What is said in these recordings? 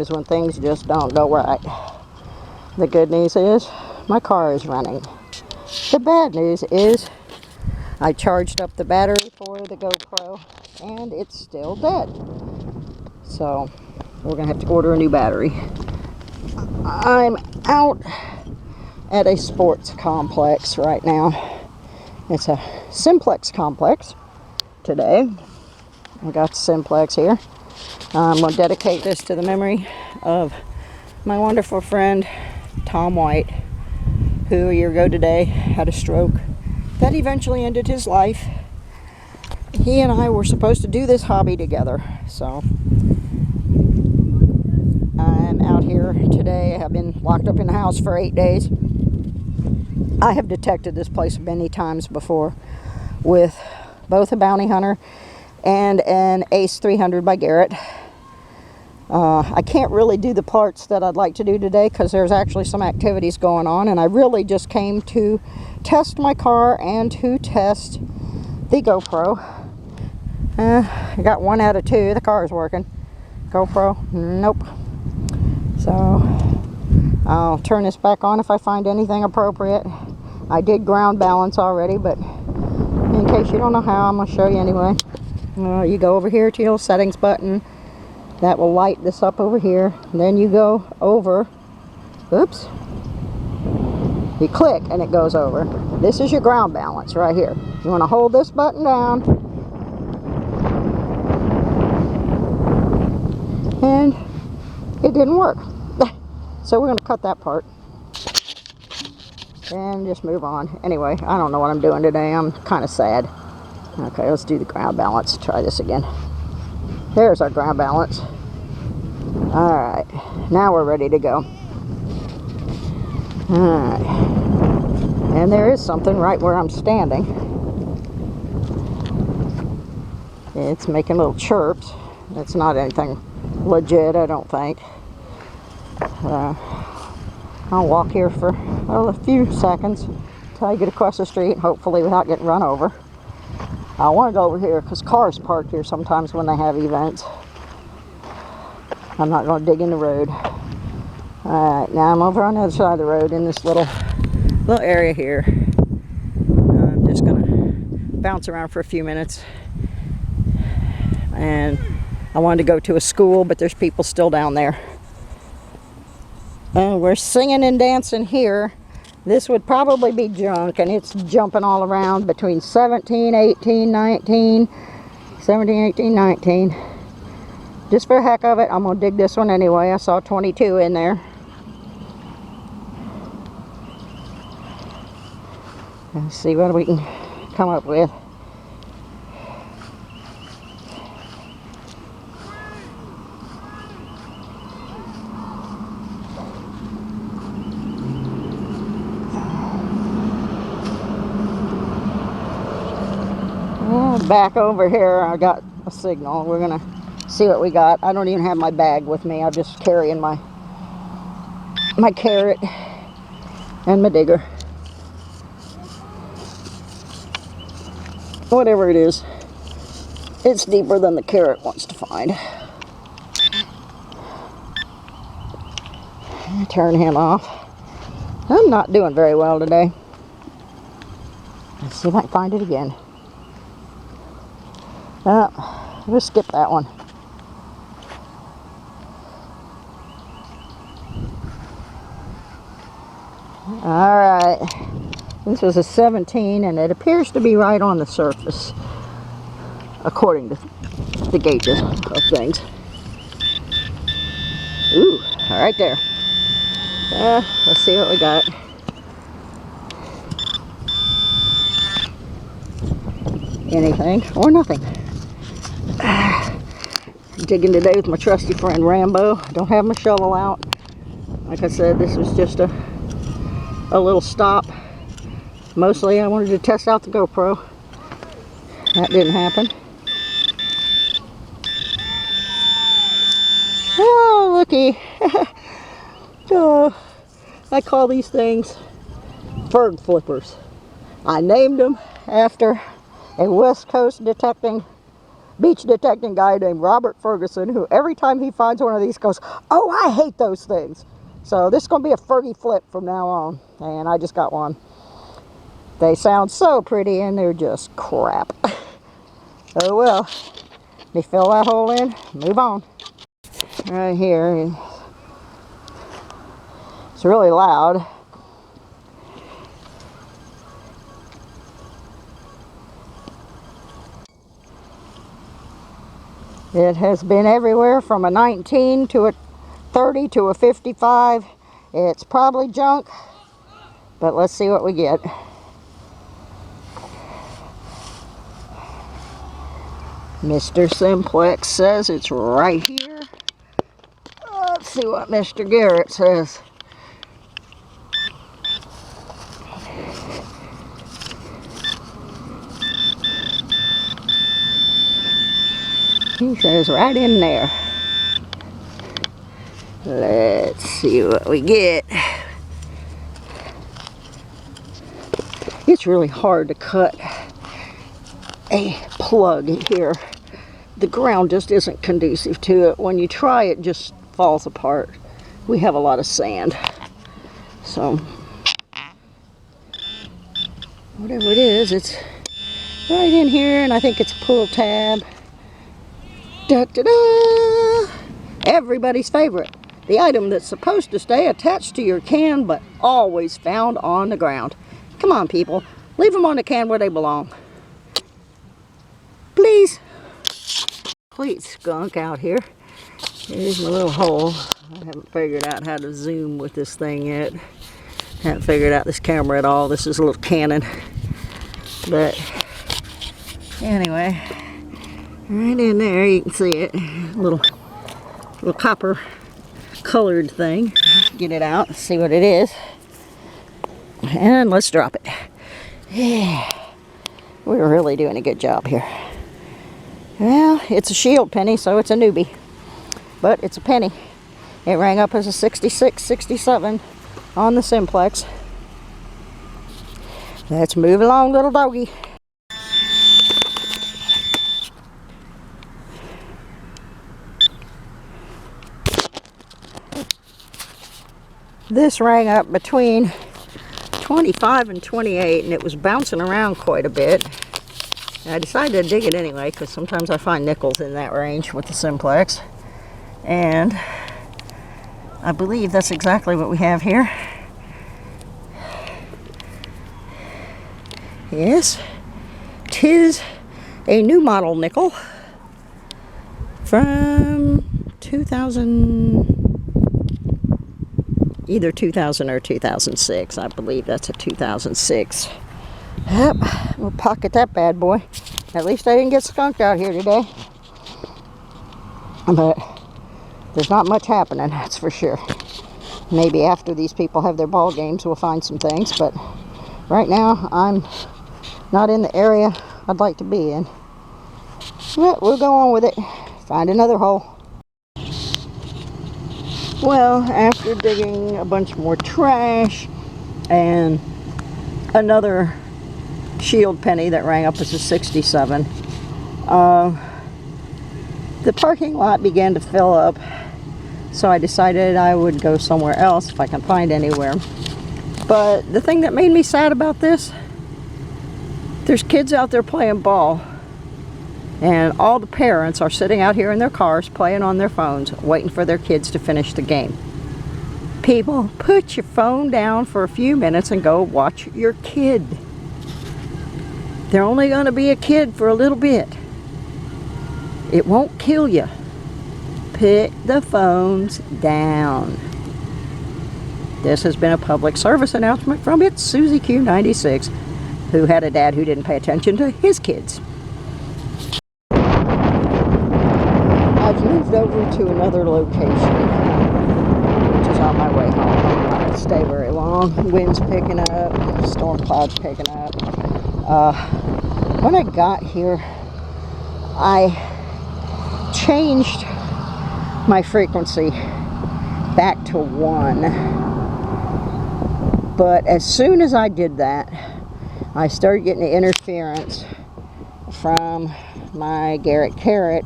is when things just don't go right. The good news is my car is running. The bad news is I charged up the battery for the GoPro and it's still dead. So we're gonna have to order a new battery. I'm out at a sports complex right now. It's a Simplex Complex today. I got Simplex here. I'm going to dedicate this to the memory of my wonderful friend Tom White, who a year ago today had a stroke that eventually ended his life. He and I were supposed to do this hobby together, so I'm out here today. I've been locked up in the house for 8 days. I have detected this place many times before with both a bounty hunter and an Ace 300 by Garrett. I can't really do the parts that I'd like to do today because there's actually some activities going on, and I really just came to test my car and to test the GoPro. I got 1 out of 2. The car is working. GoPro, nope. So I'll turn this back on if I find anything appropriate. I did ground balance already, but in case you don't know how, I'm going to show you anyway. You go over here to your settings button. That will light this up over here. And then you go over. Oops. You click and it goes over. This is your ground balance right here. You want to hold this button down. And it didn't work. So we're going to cut that part. And just move on. Anyway, I don't know what I'm doing today. I'm kind of sad. Okay, let's do the ground balance. Try this again. There's our ground balance. Alright, now we're ready to go. Alright. And there is something right where I'm standing. It's making little chirps. It's not anything legit, I don't think. I'll walk here for a few seconds until I get across the street, hopefully without getting run over. I want to go over here because cars park here sometimes when they have events. I'm not going to dig in the road. Alright, now I'm over on the other side of the road in this little area here. I'm just going to bounce around for a few minutes. And I wanted to go to a school, but there's people still down there. We're singing and dancing here. This would probably be junk, and it's jumping all around between 17, 18, 19, 17, 18, 19. Just for the heck of it, I'm going to dig this one anyway. I saw 22 in there. Let's see what we can come up with. Back over here, I got a signal. We're gonna see what we got. I don't even have my bag with me. I'm just carrying my carrot and my digger. Whatever it is, it's deeper than the carrot wants to find. Turn him off. I'm not doing very well today. Let's see if I can find it again. We'll skip that one. Alright. This was a 17 and it appears to be right on the surface, according to the gauges of things. Ooh, right there. Let's see what we got. Anything or nothing. Digging today with my trusty friend Rambo. Don't have my shovel out. Like I said, this was just a little stop. Mostly I wanted to test out the GoPro. That didn't happen. Oh, looky. Oh, I call these things bird flippers. I named them after a West Coast detecting beach detecting guy named Robert Ferguson, who every time he finds one of these goes, "Oh, I hate those things." So this is going to be a Fergie flip from now on. And I just got one. They sound so pretty and they're just crap. Oh well. Let me fill that hole in, move on. Right here. It's really loud. It has been everywhere from a 19 to a 30 to a 55. It's probably junk, but let's see what we get. Mr. Simplex says it's right here. Let's see what Mr. Garrett says. He says right in there. Let's see what we get. It's really hard to cut a plug here. The ground just isn't conducive to it. When you try, it just falls apart. We have a lot of sand. So, whatever it is, it's right in here, and I think it's a pull tab. Da-da-da! Everybody's favorite. The item that's supposed to stay attached to your can, but always found on the ground. Come on, people. Leave them on the can where they belong. Please. Complete skunk out here. Here's my little hole. I haven't figured out how to zoom with this thing yet. Haven't figured out this camera at all. This is a little Canon. But anyway, right in there you can see it. Little copper colored thing. Get it out, see what it is. And let's drop it. Yeah. We're really doing a good job here. Well, it's a shield penny, so it's a newbie. But it's a penny. It rang up as a 66, 67 on the Simplex. Let's move along, little doggy. This rang up between 25 and 28, and it was bouncing around quite a bit. I decided to dig it anyway, because sometimes I find nickels in that range with the Simplex. And I believe that's exactly what we have here. Yes, 'tis a new model nickel from 2000, either 2000 or 2006. I believe that's a 2006. Yep, we'll pocket that bad boy. At least I didn't get skunked out here today. But there's not much happening, that's for sure. Maybe after these people have their ball games, we'll find some things. But right now, I'm not in the area I'd like to be in. But we'll go on with it. Find another hole. Well, after digging a bunch more trash and another shield penny that rang up as a 67, the parking lot began to fill up, so I decided I would go somewhere else if I can find anywhere. But the thing that made me sad about this, there's kids out there playing ball, and all the parents are sitting out here in their cars playing on their phones, waiting for their kids to finish the game. People, put your phone down for a few minutes and go watch your kid. They're only going to be a kid for a little bit. It won't kill you. Put the phones down. This has been a public service announcement from its Susie Q96, who had a dad who didn't pay attention to his kids. I've moved over to another location, which is on my way home. I'm not going to stay very long. Wind's picking up, storm clouds picking up. When I got here, I changed my frequency back to 1. But as soon as I did that, I started getting the interference from my Garrett Carrot.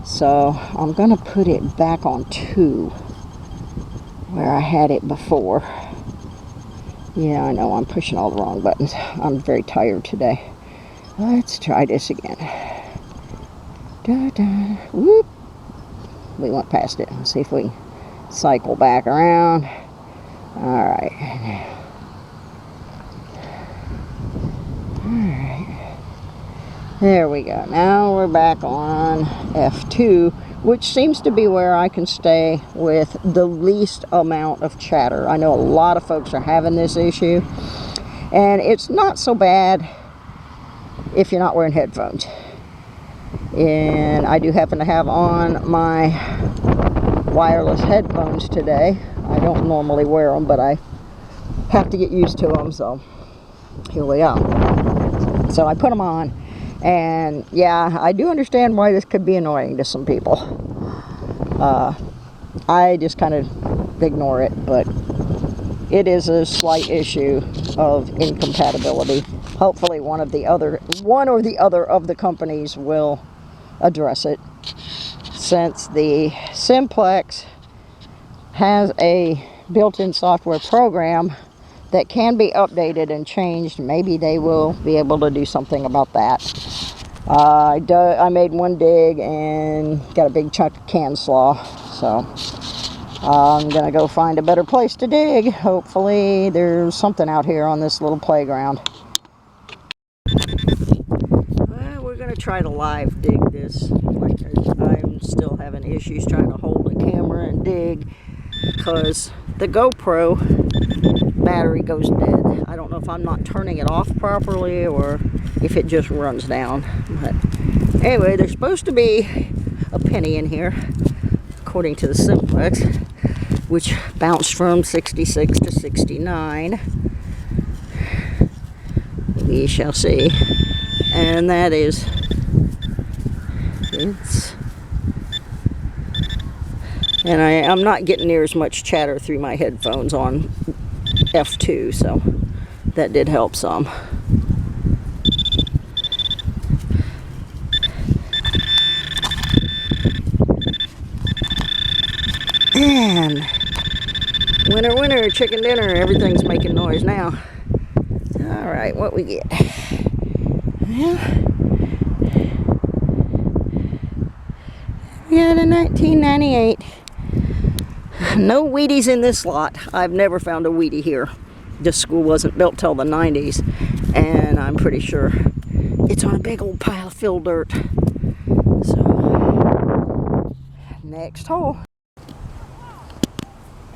So I'm going to put it back on 2 where I had it before. Yeah, I know I'm pushing all the wrong buttons. I'm very tired today. Let's try this again. Da, da. Whoop. We went past it. Let's see if we can cycle back around. Alright. Alright. There we go. Now we're back on F2, which seems to be where I can stay with the least amount of chatter. I know a lot of folks are having this issue, and it's not so bad if you're not wearing headphones. And I do happen to have on my wireless headphones today. I don't normally wear them, but I have to get used to them, so here we are. So I put them on, and yeah, I do understand why this could be annoying to some people. I just kind of ignore it, but it is a slight issue of incompatibility. Hopefully one or the other of the companies will address it, since the Simplex has a built-in software program that can be updated and changed. Maybe they will be able to do something about that. I made one dig and got a big chunk of can slaw, so I'm gonna go find a better place to dig. Hopefully there's something out here on this little playground. Well, we're gonna try to live dig this. Like, I'm still having issues trying to hold the camera and dig because the GoPro battery goes dead. I don't know if I'm not turning it off properly or if it just runs down. But anyway, there's supposed to be a penny in here, according to the Simplex, which bounced from 66 to 69. We shall see. And that is, and I'm not getting near as much chatter through my headphones on F2, so that did help some. And winner, winner, chicken dinner. Everything's making noise now. All right, what we get? Well, we got a 1998. No Wheaties in this lot. I've never found a Wheatie here. This school wasn't built till the 90s, and I'm pretty sure it's on a big old pile of fill dirt. So, next hole.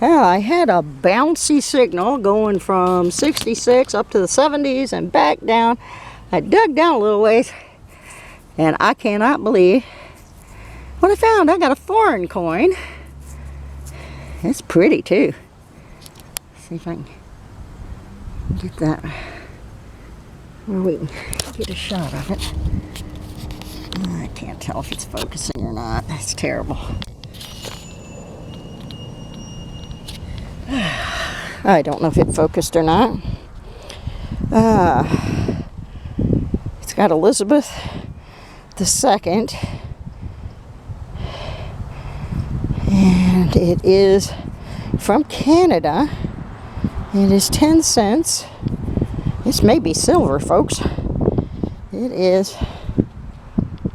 Yeah, I had a bouncy signal going from 66 up to the 70s and back down. I dug down a little ways, and I cannot believe what I found. I got a foreign coin. It's pretty too. Let's see if I can get that where we can get a shot of it. I can't tell if it's focusing or not. That's terrible. I don't know if it focused or not. It's got Elizabeth II, and it is from Canada. It is 10 cents. This may be silver, folks. It is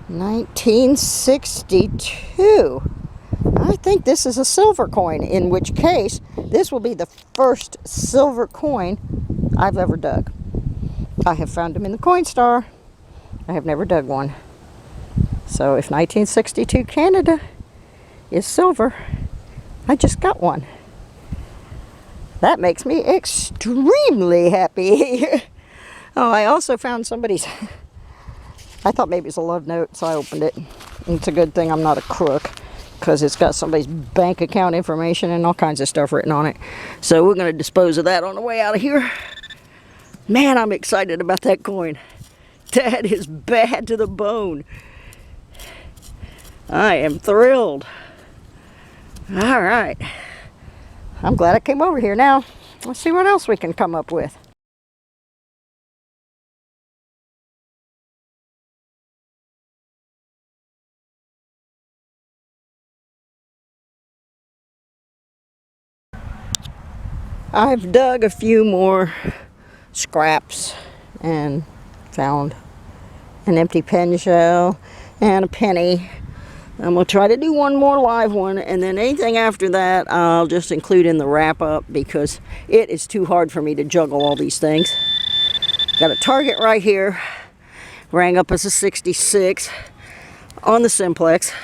1962. I think this is a silver coin, in which case this will be the first silver coin I've ever dug. I have found them in the coin star. I have never dug one. So if 1962 Canada is silver, I just got one. That makes me extremely happy. Oh, I also found somebody's, I thought maybe it's a love note, so I opened it. It's a good thing I'm not a crook, because it's got somebody's bank account information and all kinds of stuff written on it. So we're going to dispose of that on the way out of here. Man, I'm excited about that coin. That is bad to the bone. I am thrilled. All right. I'm glad I came over here now. Let's see what else we can come up with. I've dug a few more scraps and found an empty pen shell and a penny. I'm going to try to do one more live one, and then anything after that I'll just include in the wrap up because it is too hard for me to juggle all these things. Got a target right here, rang up as a 66 on the Simplex,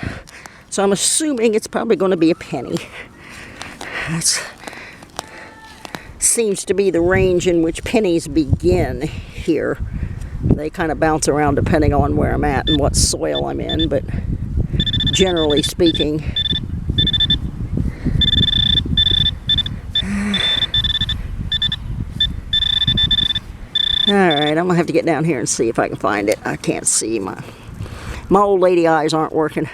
so I'm assuming it's probably going to be a penny. That seems to be the range in which pennies begin here. They kind of bounce around depending on where I'm at and what soil I'm in, but generally speaking. Alright, I'm going to have to get down here and see if I can find it. I can't see. My old lady eyes aren't working.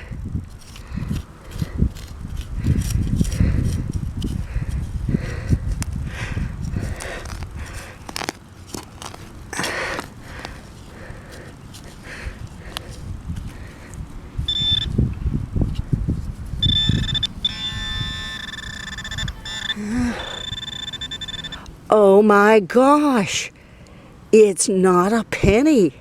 Oh my gosh, it's not a penny.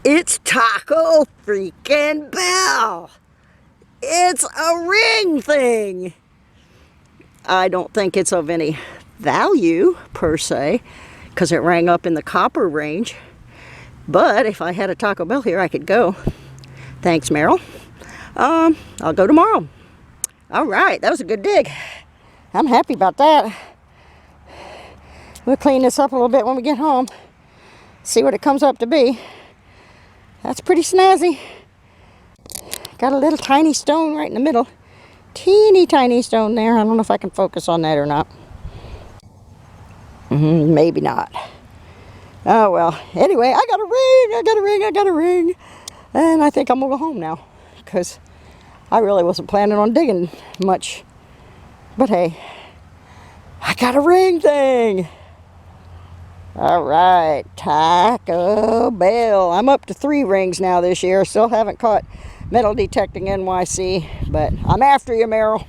It's Taco freaking Bell. It's a ring thing. I don't think it's of any value per se, because it rang up in the copper range. But if I had a Taco Bell here, I could go. Thanks, Meryl. I'll go tomorrow. All right, that was a good dig. I'm happy about that. We'll clean this up a little bit when we get home. See what it comes up to be. That's pretty snazzy. Got a little tiny stone right in the middle. Teeny tiny stone there. I don't know if I can focus on that or not. Maybe not. Oh well. Anyway, I got a ring. And I think I'm gonna go home now, because I really wasn't planning on digging much. But hey, I got a ring thing. All right, Taco Bell. I'm up to 3 rings now this year. Still haven't caught Metal Detecting NYC, but I'm after you, Meryl.